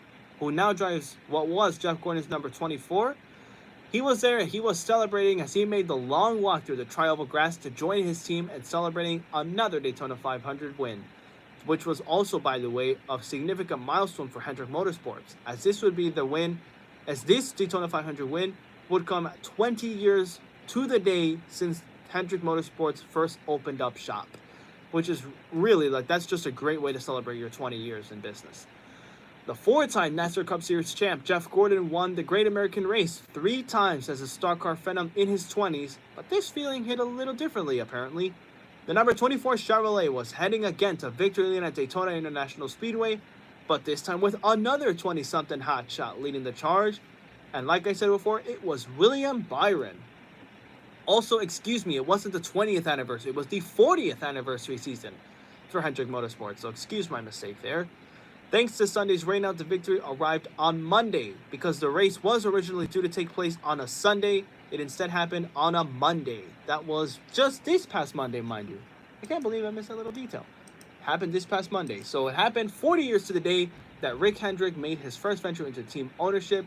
who now drives what was Jeff Gordon's number 24. He was there and he was celebrating as he made the long walk through the tri-oval grass to join his team and celebrating another Daytona 500 win, which was also, by the way, a significant milestone for Hendrick Motorsports, as this Daytona 500 win would come 20 years to the day since Hendrick Motorsports first opened up shop. Which is really, that's just a great way to celebrate your 20 years in business. The four-time NASCAR Cup Series champ, Jeff Gordon, won the Great American Race 3 times as a stock car phenom in his 20s, but this feeling hit a little differently, apparently. The number 24 Chevrolet was heading again to victory lane at Daytona International Speedway, but this time with another 20-something hotshot leading the charge. And like I said before, it was William Byron. Also, it wasn't the 20th anniversary. It was the 40th anniversary season for Hendrick Motorsports. So excuse my mistake there. Thanks to Sunday's rain out, the victory arrived on Monday. Because the race was originally due to take place on a Sunday, it instead happened on a Monday. That was just this past Monday, mind you. I can't believe I missed that little detail. Happened this past Monday. So it happened 40 years to the day that Rick Hendrick made his first venture into team ownership,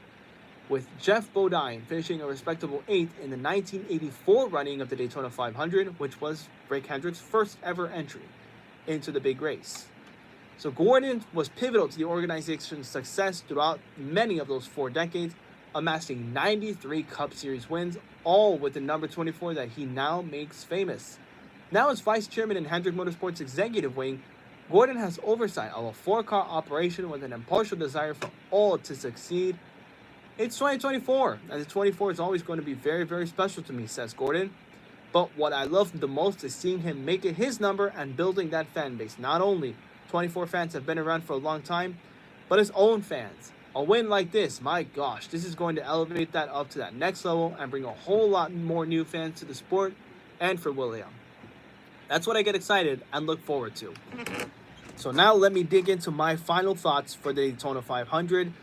with Jeff Bodine finishing a respectable 8th in the 1984 running of the Daytona 500, which was Rick Hendrick's first ever entry into the big race. So Gordon was pivotal to the organization's success throughout many of those 4 decades, amassing 93 Cup Series wins, all with the number 24 that he now makes famous. Now as vice chairman in Hendrick Motorsports' executive wing, Gordon has oversight of a 4-car operation with an impartial desire for all to succeed. It's 2024, and the 24 is always going to be very, very special to me, says Gordon. But what I love the most is seeing him make it his number and building that fan base. Not only 24 fans have been around for a long time, but his own fans. A win like this, my gosh, this is going to elevate that up to that next level and bring a whole lot more new fans to the sport and for William. That's what I get excited and look forward to. So now let me dig into my final thoughts for the Daytona 500.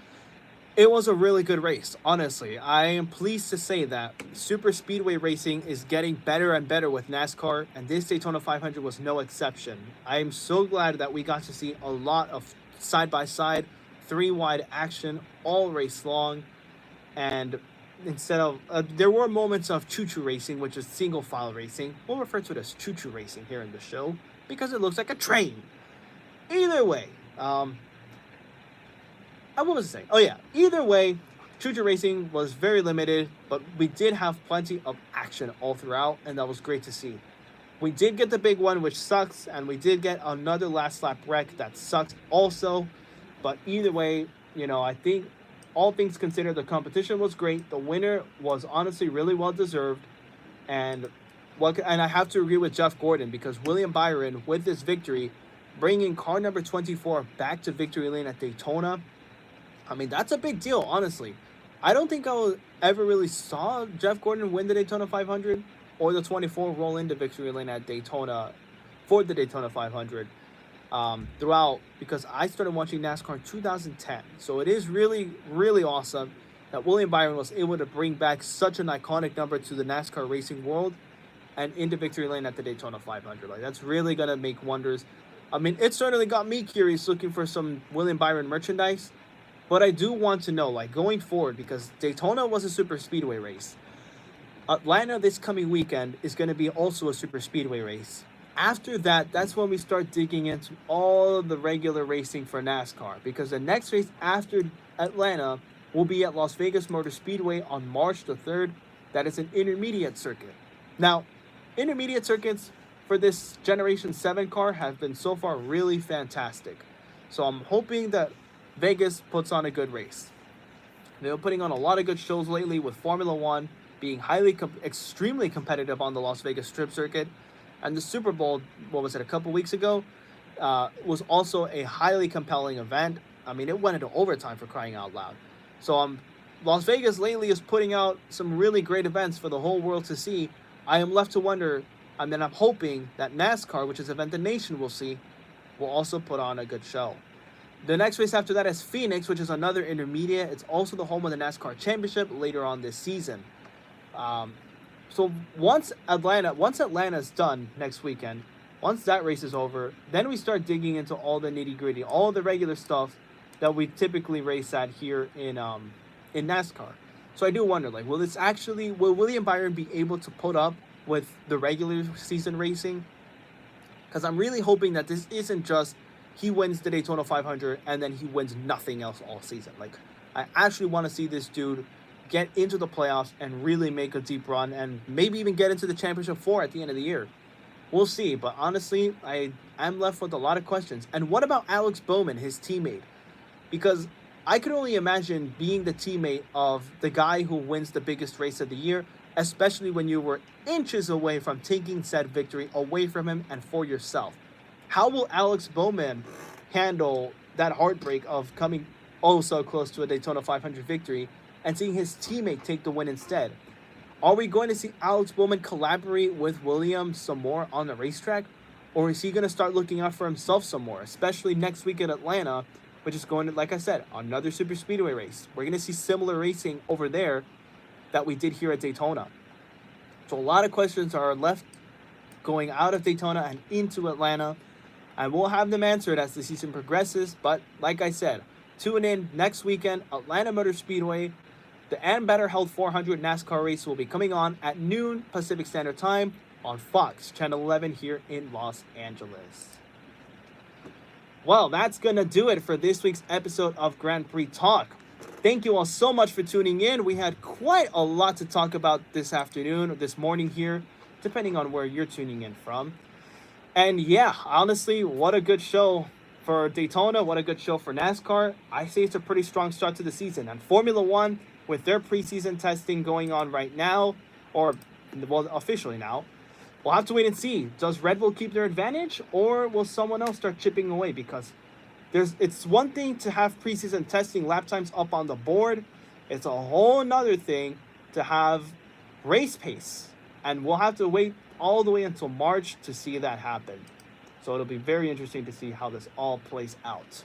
It was a really good race, honestly. I am pleased to say that super speedway racing is getting better and better with NASCAR, and this Daytona 500 was no exception. I am so glad that we got to see a lot of side-by-side, 3-wide action all race long, and instead of, there were moments of choo-choo racing, which is single-file racing. We'll refer to it as choo-choo racing here in the show, because it looks like a train. Either way, what was I saying? Oh yeah, either way, Choo-choo racing was very limited, but we did have plenty of action all throughout, and that was great to see. We did get the big one, which sucks, and we did get another last lap wreck that sucks also. But either way, I think all things considered, the competition was great. The winner was honestly really well deserved, and I have to agree with Jeff Gordon, because William Byron, with this victory, bringing car number 24 back to victory lane at Daytona. I mean, that's a big deal, honestly. I don't think I ever really saw Jeff Gordon win the Daytona 500 or the 24 roll into victory lane at Daytona for the Daytona 500 throughout, because I started watching NASCAR in 2010. So it is really, really awesome that William Byron was able to bring back such an iconic number to the NASCAR racing world and into victory lane at the Daytona 500. Like, that's really going to make wonders. I mean, it certainly got me curious looking for some William Byron merchandise. But I do want to know, like, going forward, because Daytona was a super speedway race. Atlanta this coming weekend is going to be also a super speedway race. After that, that's when we start digging into all of the regular racing for NASCAR, because the next race after Atlanta will be at Las Vegas Motor Speedway on March the 3rd. That is an intermediate circuit. Now, intermediate circuits for this Generation 7 car have been so far really fantastic. So I'm hoping that Vegas puts on a good race. They've been putting on a lot of good shows lately, with Formula One being extremely competitive on the Las Vegas Strip circuit. And the Super Bowl, a couple weeks ago, was also a highly compelling event. I mean, it went into overtime, for crying out loud. So Las Vegas lately is putting out some really great events for the whole world to see. I am left to wonder, and then I'm hoping that NASCAR, which is an event the nation will see, will also put on a good show. The next race after that is Phoenix, which is another intermediate. It's also the home of the NASCAR Championship later on this season. So once Atlanta's done next weekend, once that race is over, then we start digging into all the nitty-gritty, all the regular stuff that we typically race at here in NASCAR. So I do wonder, like, will William Byron be able to put up with the regular season racing? Because I'm really hoping that this isn't just he wins the Daytona 500 and then he wins nothing else all season. Like, I actually want to see this dude get into the playoffs and really make a deep run, and maybe even get into the championship 4 at the end of the year. We'll see, but honestly, I'm left with a lot of questions. And what about Alex Bowman, his teammate? Because I could only imagine being the teammate of the guy who wins the biggest race of the year, especially when you were inches away from taking said victory away from him and for yourself. How will Alex Bowman handle that heartbreak of coming oh so close to a Daytona 500 victory and seeing his teammate take the win instead? Are we going to see Alex Bowman collaborate with Williams some more on the racetrack? Or is he going to start looking out for himself some more, especially next week at Atlanta, which is going to, like I said, another super speedway race. We're going to see similar racing over there that we did here at Daytona. So a lot of questions are left going out of Daytona and into Atlanta, and we'll have them answered as the season progresses. But like I said, tune in next weekend, Atlanta Motor Speedway. The Ann Better Health 400 NASCAR race will be coming on at noon Pacific Standard Time on Fox Channel 11 here in Los Angeles. Well, that's going to do it for this week's episode of Grand Prix Talk. Thank you all so much for tuning in. We had quite a lot to talk about this afternoon or this morning here, depending on where you're tuning in from. And yeah, honestly, what a good show for Daytona. What a good show for NASCAR. I say it's a pretty strong start to the season. And Formula One, with their preseason testing going on right now, or well, officially now, we'll have to wait and see. Does Red Bull keep their advantage, or will someone else start chipping away? Because it's one thing to have preseason testing lap times up on the board. It's a whole nother thing to have race pace. And we'll have to wait all the way until March to see that happen. So it'll be very interesting to see how this all plays out.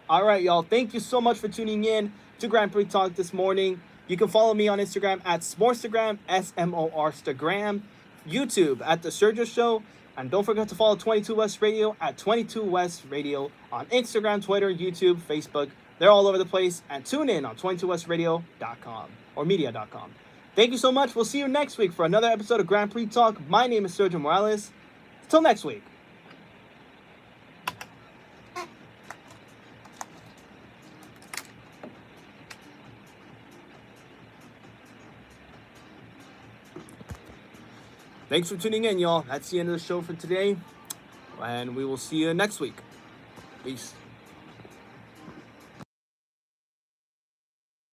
All right, y'all. Thank you so much for tuning in to Grand Prix Talk this morning. You can follow me on Instagram at Smorstagram, SMORstagram, YouTube at The Sergio Show, and don't forget to follow 22 West Radio at 22 West Radio on Instagram, Twitter, YouTube, Facebook. They're all over the place. And tune in on 22westradio.com or media.com. Thank you so much. We'll see you next week for another episode of Grand Prix Talk. My name is Sergio Morales. Until next week. Thanks for tuning in, y'all. That's the end of the show for today, and we will see you next week. Peace.